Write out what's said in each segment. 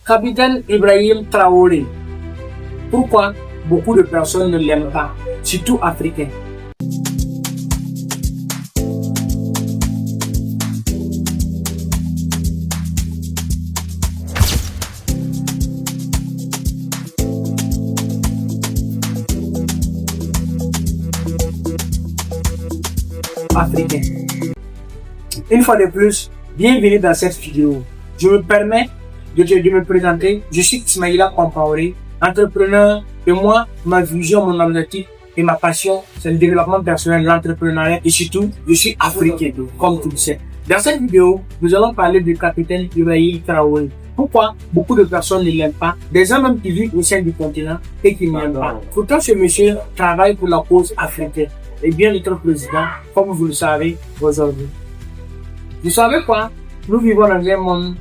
Capitaine Ibrahim Traoré. Pourquoi beaucoup de personnes ne l'aiment pas, surtout africains? Africain. Une fois de plus, bienvenue dans cette vidéo. Je me permets de me présenter. Je suis Ismaïla Compaoré, entrepreneur, et moi, ma vision, mon objectif et ma passion, c'est le développement personnel, l'entrepreneuriat et surtout, je suis africain, comme tu le sais. Dans cette vidéo, nous allons parler du capitaine Ibrahim Traoré. Pourquoi beaucoup de personnes ne l'aiment pas, des gens même qui vivent au sein du continent et qui ne l'aiment pas. Pourtant, ce monsieur travaille pour la cause africaine. Et bien notre président, comme vous le savez aujourd'hui. Vous savez quoi? Nous vivons dans un monde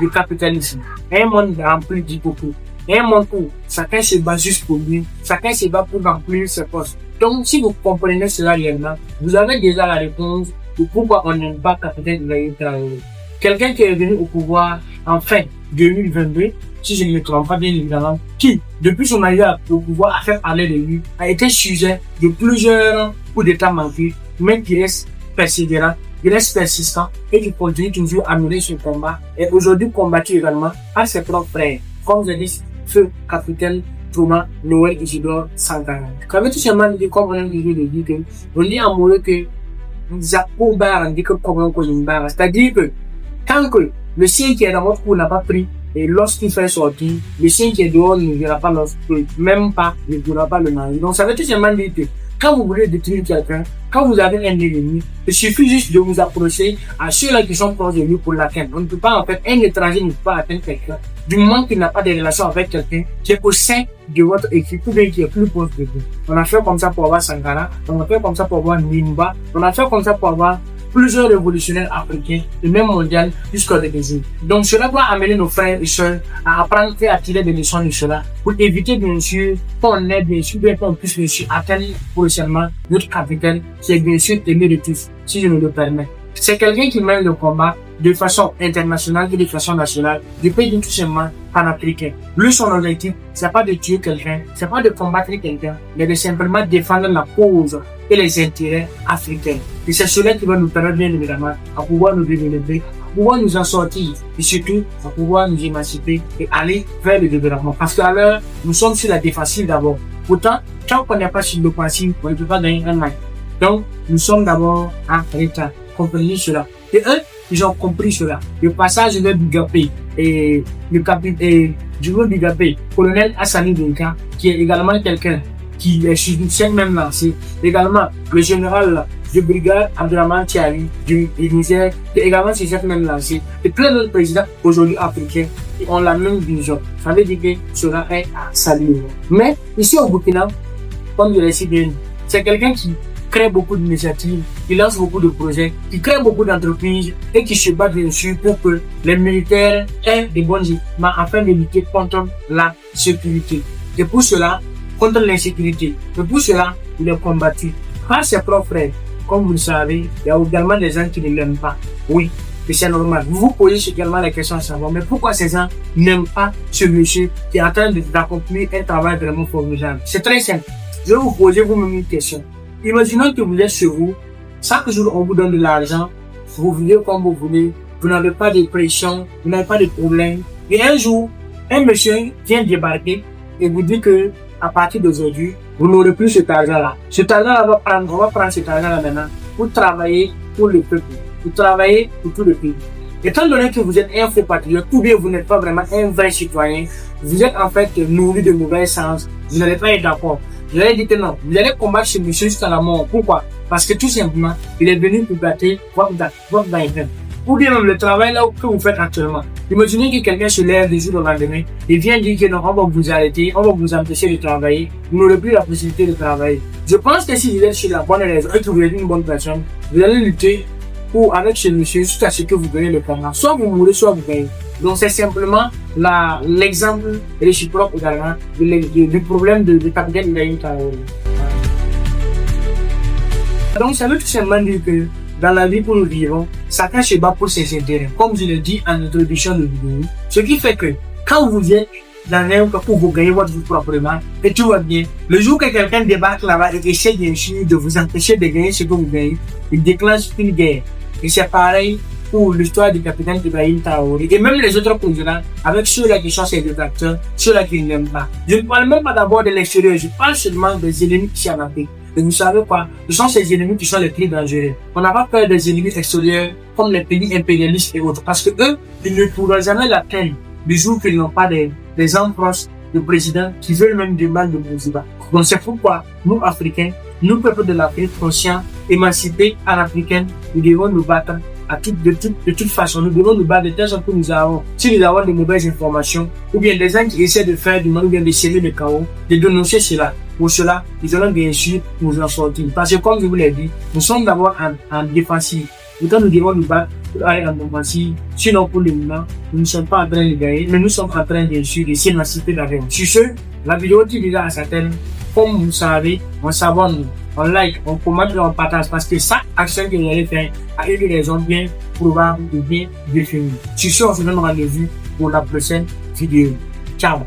du capitalisme, un monde rempli d'hypocrisie, un monde où chacun se bat juste pour lui, chacun se bat pour remplir ses postes. Donc, si vous comprenez cela réellement, vous avez déjà la réponse de pourquoi on n'aime pas capitaine Ibrahim Traoré. Quelqu'un qui est venu au pouvoir en fin 2022, si je ne me trompe pas bien évidemment, qui, depuis son arrivée au pouvoir, a fait parler de lui, a été sujet de plusieurs coups d'état manqués, mais qui reste persévérant, il reste persistant et qui continue toujours à mener ce combat et aujourd'hui combattu également par ses propres frères, comme je dis, feu capitaine Thomas Noël Isidore Sankara. Quand tout simplement dit, comme on a dit, on dit en mot que Zappo Bar dit que comment on dit Bar, c'est-à-dire que tant que le sien qui est dans votre cour n'a pas pris, et lorsqu'il fait sortir, le sien qui est dehors ne verra pas lorsqu'il, même pas, ne verra pas le mari. Donc ça veut tout simplement dire que quand vous voulez détruire quelqu'un, quand vous avez un ennemi, il suffit juste de vous approcher à ceux-là qui sont proches de lui pour l'atteindre. On ne peut pas, en fait, un étranger ne peut pas atteindre quelqu'un du moment qu'il n'a pas de relation avec quelqu'un qui est au sein de votre équipe ou bien qui est plus proche de vous. On a fait comme ça pour avoir Sankara, on a fait comme ça pour avoir Nimba, on a fait comme ça pour avoir plusieurs révolutionnaires africains et même mondiaux jusqu'au début. Donc cela doit amener nos frères et sœurs à apprendre et à tirer des leçons de cela pour éviter bien sûr qu'on ait bien sûr qu'on puisse bien sûr atteindre prochainement notre capitaine qui est bien sûr aimé de tous, si je me le permets. C'est quelqu'un qui mène le combat de façon internationale et de façon nationale, du pays tout simplement panafricain. Lui, son objectif, c'est pas de tuer quelqu'un, c'est pas de combattre quelqu'un, mais de simplement défendre la cause et les intérêts africains. Et c'est cela qui va nous permettre bien évidemment à pouvoir nous développer, à pouvoir nous en sortir et surtout à pouvoir nous émanciper et aller vers le développement. Parce qu'à l'heure, nous sommes sur la défensive d'abord. Pourtant, tant qu'on n'est pas sur l'offensive, on ne peut pas gagner un match. Donc, nous sommes d'abord en retard. Comprenez cela. Et eux, ils ont compris cela. Le passage de Bigapé et le capitaine du Bigapé, colonel Hassani Benka, qui est également quelqu'un qui est sur cette même lancée. Également, le général de brigade Abdraman Tiari du Niger, qui est également sur cette même lancée. Et plein d'autres présidents aujourd'hui africains qui ont la même vision. Ça veut dire que cela est salué. Mais ici au Burkina, comme je l'ai dit bien, c'est quelqu'un qui crée beaucoup d'initiatives, qui lance beaucoup de projets, qui crée beaucoup d'entreprises et qui se bat bien sûr pour que les militaires aient des bons équipements afin de lutter contre la sécurité. Et pour cela, contre l'insécurité. Et pour cela, il est combattu par ses propres frères. Comme vous le savez, il y a également des gens qui ne l'aiment pas. Oui, et c'est normal. Vous vous posez également la question à savoir, mais pourquoi ces gens n'aiment pas ce monsieur qui est en train d'accomplir un travail vraiment formidable? C'est très simple. Je vais vous poser vous-même une question. Imaginons que vous êtes chez vous, chaque jour on vous donne de l'argent, vous vivez comme vous voulez, vous n'avez pas de pression, vous n'avez pas de problème. Et un jour, un monsieur vient débarquer et vous dit que à partir d'aujourd'hui, vous n'aurez plus cet argent-là. Cet argent-là, on va prendre cet argent-là maintenant pour travailler pour le peuple, pour travailler pour tout le pays. Étant donné que vous êtes un faux patriote, ou bien vous n'êtes pas vraiment un vrai citoyen, vous êtes en fait nourri de mauvais sens, vous n'allez pas être d'accord. Je lui ai dit que non, vous allez combattre ce monsieur jusqu'à la mort. Pourquoi? Parce que tout simplement, il est venu pour battre votre vainqueur. Ou bien même le travail là que vous faites actuellement. Imaginez que quelqu'un se lève le jour au lendemain et vient dire que non, on va vous arrêter, on va vous empêcher de travailler, vous n'aurez plus la possibilité de travailler. Je pense que si vous êtes sur la bonne raison et que vous êtes une bonne personne, vous allez lutter pour avec ce monsieur jusqu'à ce que vous gagnez le combat. Soit vous mourrez, soit vous gagnez. Donc c'est simplement l'exemple réciproque également du problème de capitaine Ibrahim Traoré. Donc ça veut tout simplement dire que dans la vie que nous vivons, chacun se bat pour ses intérêts. Comme je l'ai dit en introduction de vidéo, ce qui fait que Quand vous êtes dans un cas où vous gagnez votre vie proprement, et tout va bien, le jour que quelqu'un débarque là-bas et essaie de vous empêcher de gagner ce que vous gagnez, il déclenche une guerre. Et c'est pareil pour l'histoire du capitaine Ibrahim Traoré et même les autres présidents, avec ceux-là qui sont ses détracteurs, ceux-là qui ne l'aiment pas. Je ne parle même pas d'abord de l'extérieur, je parle seulement des ennemis ici en Afrique. Et vous savez quoi? Ce sont ces ennemis qui sont les plus dangereux. On n'a pas peur des ennemis extérieurs comme les pays impérialistes et autres, parce que eux, ils ne pourront jamais l'atteindre du jour qu'ils n'ont pas des hommes proches de présidents qui veulent même du mal de Mouziba. Donc c'est pourquoi nous, Africains, nous, peuples de l'Afrique, conscients, émancipés, panafricains, nous devons nous battre de toute façon. Nous devons nous battre de telle sorte que si nous avons de mauvaises informations, ou bien des gens qui essaient de faire du mal, ou bien de semer le chaos, de dénoncer cela. Pour cela, nous allons bien sûr nous en sortir. Parce que comme je vous l'ai dit, nous sommes d'abord en défensive. Pourtant, nous devons nous battre pour aller en offensive. Sinon, pour le moment, nous ne sommes pas en train de gagner, mais nous sommes en train, bien sûr, de s'émanciper d'avant. Sur ce, la vidéo est déjà à certaines. Comme vous savez, on s'abonne, on like, on commente et on partage parce que chaque action que vous allez faire a une raison bien probable et bien définie. Sur ce, on se donne rendez-vous pour la prochaine vidéo. Ciao!